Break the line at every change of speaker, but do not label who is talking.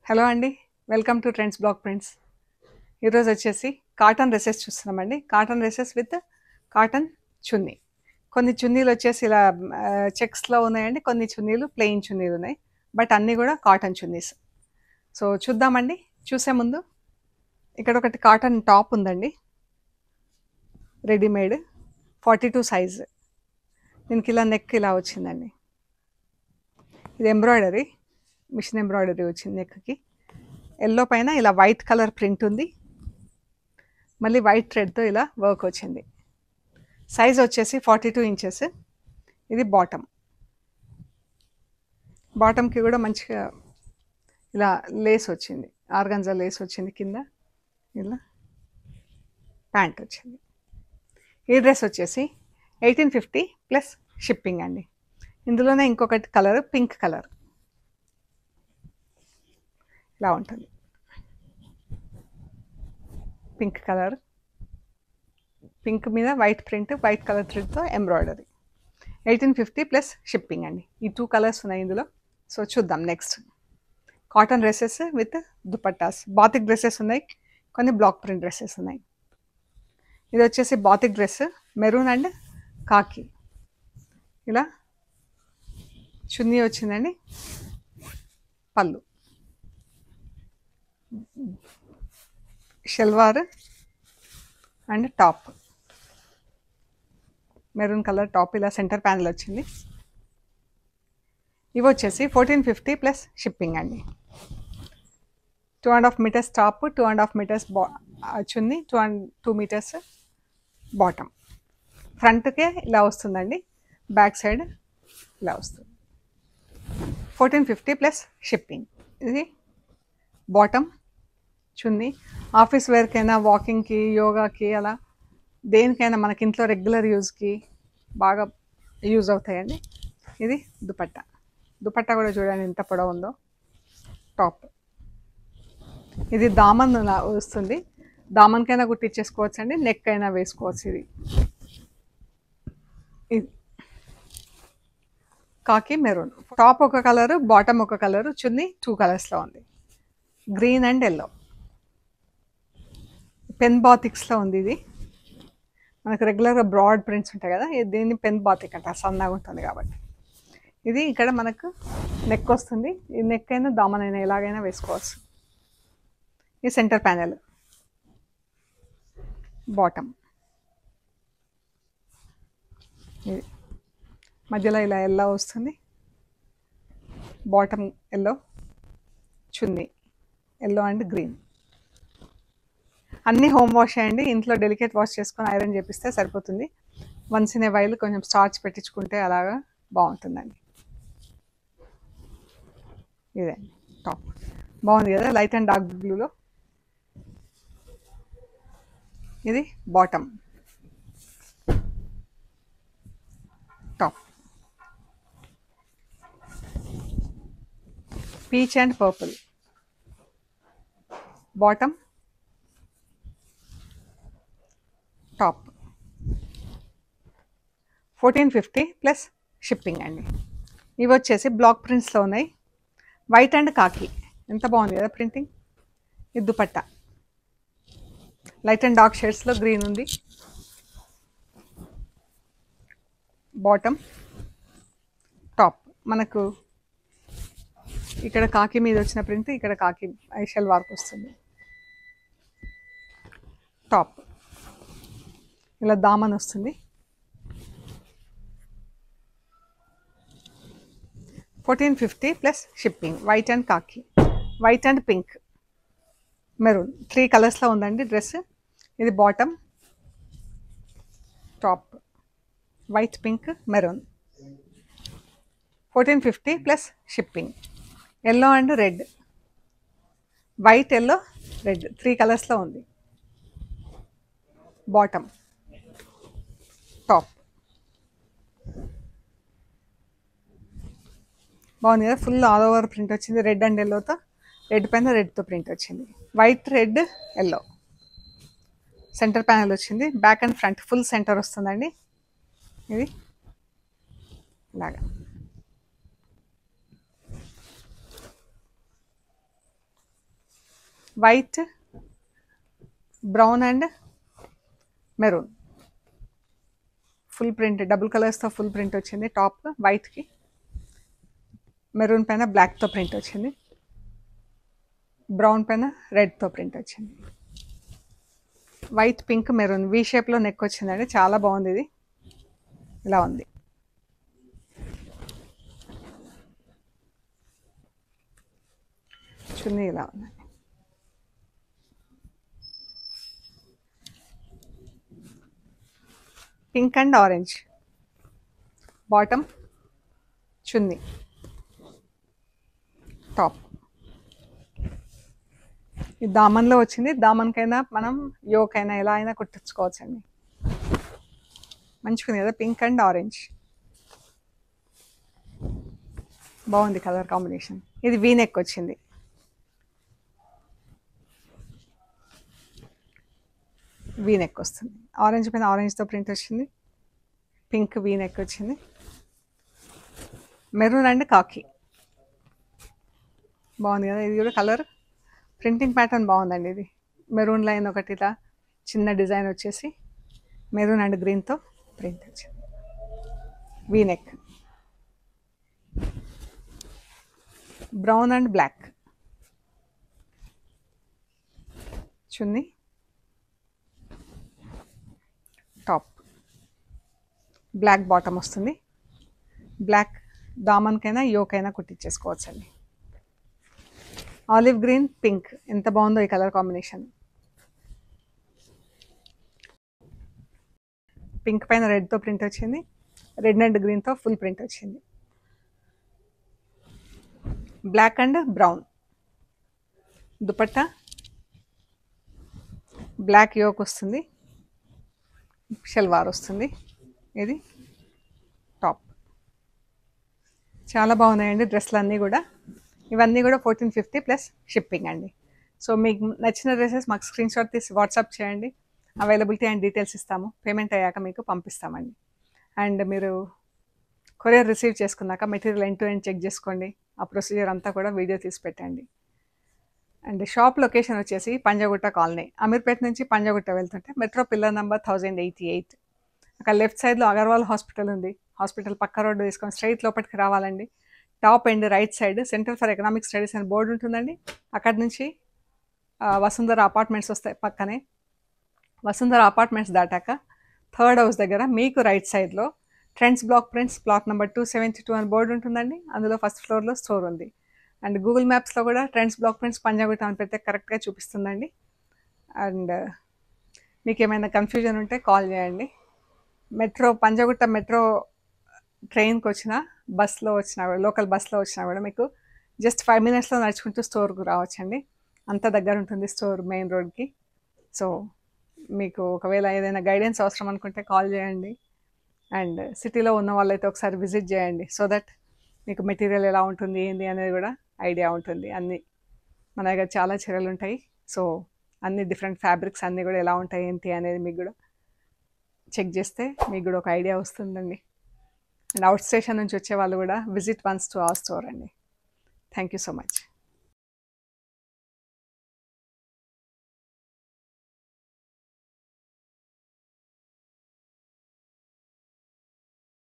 Hello అండి. Welcome to trends block prints. ఈరోజు వచ్చేసి కాటన్ డ్రెస్సెస్ చూస్తున్నామండి. కాటన్ డ్రెస్సెస్ విత్ కాటన్ చున్నీ. కొన్ని చున్నీలు వచ్చేసి ఇలా చెక్స్లో ఉన్నాయండి, కొన్ని చున్నీలు ప్లెయిన్ చున్నీలు ఉన్నాయి. బట్ అన్నీ కూడా కాటన్ చున్నీస్. సో చూద్దామండి. చూసే ముందు ఇక్కడ ఒకటి కాటన్ టాప్ ఉందండి, రెడీమేడ్ 42 సైజ్. దీనికి ఇలా నెక్ ఇలా వచ్చిందండి. ఇది ఎంబ్రాయిడరీ, మిషన్ ఎంబ్రాయిడరీ వచ్చింది నెక్కి. ఎల్లో పైన ఇలా వైట్ కలర్ ప్రింట్ ఉంది, మళ్ళీ వైట్ థ్రెడ్తో ఇలా వర్క్ వచ్చింది. సైజ్ వచ్చేసి 42 ఇంచెస్. ఇది బాటమ్కి కూడా మంచిగా ఇలా లేస్ వచ్చింది, ఆర్గంజా లేస్ వచ్చింది. కింద ఇలా ప్యాంట్ వచ్చింది. ఈ డ్రెస్ వచ్చేసి 1850 ప్లస్ షిప్పింగ్ అండి. ఇందులోనే ఇంకొకటి కలర్, పింక్ కలర్ ఇలా ఉంటుంది. పింక్ కలర్, పింక్ మీద వైట్ ప్రింట్, వైట్ కలర్ థ్రెడ్తో ఎంబ్రాయిడరీ. 1850 ప్లస్ షిప్పింగ్ అండి. ఈ 2 కలర్స్ ఉన్నాయి ఇందులో. సో చూద్దాం. Next cotton dresses with dupattas. Batik dresses ఉన్నాయి, కొన్ని బ్లాక్ ప్రింట్ డ్రెస్సెస్ ఉన్నాయి. ఇది వచ్చేసి బాతిక్ డ్రెస్, మెరూన్ అండ్ కాకి. ఇలా చున్నీ వచ్చిందండి, పళ్ళు, salwar and top. Maroon colour top, ఇలా సెంటర్ ప్యానల్ వచ్చింది. ఇవి వచ్చేసి 1450 ప్లస్ షిప్పింగ్ అండి. 2.5 మీటర్స్ టాప్, 2.5 మీటర్స్ చున్నీ, 2 మీటర్స్ బాటమ్. ఫ్రంట్కే ఇలా వస్తుందండి, బ్యాక్ సైడ్ ఇలా వస్తుంది. 1450 ప్లస్ షిప్పింగ్. ఇది బాటమ్, చున్నీ. ఆఫీస్ వేర్కైనా, వాకింగ్కి, యోగాకి, అలా దేనికైనా మనకి ఇంట్లో రెగ్యులర్ యూజ్కి బాగా యూజ్ అవుతాయండి. ఇది దుపట్టా. దుపట్టా కూడా చూడండి ఎంత పొడవు ఉందో. టాప్. ఇది దామన్ వస్తుంది, దామన్కైనా కుట్టించేసుకోవచ్చు అండి, నెక్ అయినా వేసుకోవచ్చు. ఇది కాకి మెరూన్. టాప్ ఒక కలరు, బాటమ్ ఒక కలరు, చున్నీ 2 కలర్స్లో ఉంది, గ్రీన్ అండ్ ఎల్లో. పెన్ బాతిక్స్లో ఉంది. ఇది మనకు రెగ్యులర్గా బ్రాడ్ ప్రింట్స్ ఉంటాయి కదా, దీన్ని పెన్ బాతిక్ అంట, సన్నగా ఉంటుంది కాబట్టి. ఇది ఇక్కడ మనకు నెక్ వస్తుంది. ఈ నెక్ అయినా దామన్ అయినా ఎలాగైనా వేసుకోవచ్చు. ఈ సెంటర్ ప్యానెల్, బాటమ్. ఇది మధ్యలో ఇలా ఎల్లో వస్తుంది, bottom yellow, chunni yellow and green. అన్నీ హోమ్ వాష్ అయ్యండి. ఇంట్లో డెలికేట్ వాష్ చేసుకొని ఐరన్ చేపిస్తే సరిపోతుంది. వన్స్ ఇన్ ఏ వైల్ కొంచెం స్టార్చ్ పెట్టించుకుంటే అలాగా బాగుంటుందండి. ఇదే టాప్, బాగుంది కదా, లైట్ అండ్ డార్క్ బ్లూలో. ఇది bottom, top, peach and purple. Bottom, top. 1450 plus shipping అండి. ఇవి వచ్చేసి బ్లాక్ ప్రింట్స్లో ఉన్నాయి, వైట్ అండ్ కాకి. ఎంత బాగుంది కదా ప్రింటింగ్. ఇది దుపట్టా, లైట్ అండ్ డార్క్ షేడ్స్లో గ్రీన్ ఉంది. Bottom, top. మనకు ఇక్కడ కాకి మీద వచ్చిన ప్రింట్, ఇక్కడ కాకి ఐషల్ వర్క్ వస్తుంది. టాప్ ఇలా దామన్ వస్తుంది. 1450 plus shipping. White and khaki, white and pink, maroon, 3 కలర్స్లో ఉందండి డ్రెస్. ఇది bottom, top, white, pink, maroon. 1450 plus shipping. Yellow and red, white, yellow, red, 3 కలర్స్లో ఉంది. Bottom, top. బాగుంది కదా, ఫుల్ ఆల్ ఓవర్ ప్రింట్ వచ్చింది. రెడ్ అండ్ ఎల్లోతో, red పైన రెడ్తో ప్రింట్ వచ్చింది. White, red, yellow. Centre panel వచ్చింది, back and front full centre వస్తుందండి. ఇది ఇలాగా white, brown and maroon full print, double కలర్స్తో ఫుల్ ప్రింట్ వచ్చింది. టాప్ వైట్కి మెరూన్ పైన బ్లాక్తో ప్రింట్ వచ్చింది. బ్రౌన్ పైన రెడ్తో ప్రింట్ వచ్చింది. వైట్, పింక్, మెరూన్ వీ షేప్లో నెక్ వచ్చిందండి. చాలా బాగుంది. ఇది ఇలా ఉంది. చున్నీ ఇలా ఉంది. Pink and orange bottom, chunni, top. ఇది దామన్లో వచ్చింది. దామన్కైనా మనం యోకైనా ఎలా అయినా కుట్టించుకోవచ్చండి. మంచిగా ఉంది కదా, పింక్ అండ్ ఆరెంజ్ బాగుంది కలర్ కాంబినేషన్. ఇది వీ నెక్ వచ్చింది. వీ నెక్ వస్తుంది. ఆరెంజ్ పైన ఆరెంజ్తో ప్రింట్ వచ్చింది. పింక్ వీ నెక్ వచ్చింది. మెరూన్ అండ్ కాకి బాగుంది కదా. ఇది కూడా కలర్ ప్రింటింగ్ ప్యాటర్న్ బాగుందండి. ఇది మెరూన్ లైన్ ఒకటి ఇలా చిన్న డిజైన్ వచ్చేసి మెరూన్ అండ్ గ్రీన్తో ప్రింట్ వచ్చింది. V neck, brown and black chunni, top, black bottom వస్తుంది. బ్లాక్ దామన్కైనా యోకైనా కుట్టించేసుకోవచ్చండి. ఆలివ్ గ్రీన్, పింక్ ఎంత బాగుందో ఈ కలర్ కాంబినేషన్. పింక్ పైన రెడ్తో ప్రింట్ వచ్చింది. రెడ్ అండ్ గ్రీన్తో ఫుల్ ప్రింట్ వచ్చింది. Black and brown dupatta, black yoke వస్తుంది. షల్వార్ వస్తుంది. ఇది టాప్. చాలా బాగున్నాయండి డ్రెస్సులు అన్నీ కూడా. ఇవన్నీ కూడా 1450 ప్లస్ షిప్పింగ్ అండి. సో మీకు నచ్చిన డ్రెస్సెస్ మాకు స్క్రీన్ షాట్ తీసి వాట్సాప్ చేయండి. అవైలబిలిటీ అండ్ డీటెయిల్స్ ఇస్తాము. పేమెంట్ అయ్యాక మీకు పంపిస్తామండి. అండ్ మీరు కొరియర్ రిసీవ్ చేసుకున్నాక material end to end check చేసుకోండి. ఆ ప్రొసీజర్ అంతా కూడా వీడియో తీసి పెట్టండి. అండ్ షాప్ లొకేషన్ వచ్చేసి పంజాగుట్ట కాలనీ, అమీర్పేట నుంచి పంజాగుట్ట వెళ్తుంటే మెట్రో పిల్లర్ నెంబర్ 1088. అక్కడ లెఫ్ట్ సైడ్లో అగర్వాల్ హాస్పిటల్ ఉంది. హాస్పిటల్ పక్క రోడ్డు తీసుకొని స్ట్రైట్ లోపలికి రావాలండి. Top and right side centre for economic studies అని బోర్డు ఉంటుందండి. అక్కడ నుంచి వసుంధర అపార్ట్మెంట్స్ వస్తాయి పక్కనే. వసుంధర అపార్ట్మెంట్స్ దాటాక థర్డ్ హౌస్ దగ్గర మీకు రైట్ సైడ్లో trends block prints plot number 272 అని బోర్డు ఉంటుందండి. అందులో ఫస్ట్ ఫ్లోర్లో స్టోర్ ఉంది. అండ్ గూగుల్ మ్యాప్స్లో కూడా ట్రెండ్స్ బ్లాక్ ప్రింట్స్ పంజాగుట్ట అని పెడితే కరెక్ట్గా చూపిస్తుందండి. అండ్ మీకు ఏమైనా కన్ఫ్యూజన్ ఉంటే కాల్ చేయండి. పంజాగుట్ట మెట్రో ట్రైన్కి వచ్చినా, బస్లో వచ్చినా కూడా, లోకల్ బస్లో వచ్చినా కూడా మీకు జస్ట్ 5 minutesలో నడుచుకుంటూ స్టోర్కు రావచ్చండి. అంత దగ్గర ఉంటుంది స్టోర్ మెయిన్ రోడ్కి. సో మీకు ఒకవేళ ఏదైనా గైడెన్స్ అవసరం అనుకుంటే కాల్ చేయండి. అండ్ సిటీలో ఉన్న వాళ్ళైతే ఒకసారి విజిట్ చేయండి. సో దట్ మీకు మెటీరియల్ ఎలా ఉంటుంది ఏంటి అనేది కూడా ఐడియా ఉంటుంది. అన్నీ మన దగ్గర చాలా చీరలు ఉంటాయి. సో అన్ని డిఫరెంట్ ఫ్యాబ్రిక్స్ అన్నీ కూడా ఎలా ఉంటాయి ఏంటి అనేది మీకు కూడా చెక్ చేస్తే మీకు కూడా ఒక ఐడియా వస్తుందండి. అండ్ అవుట్ స్టేషన్ నుంచి వచ్చే వాళ్ళు కూడా visit once to our store అండి. Thank you so much.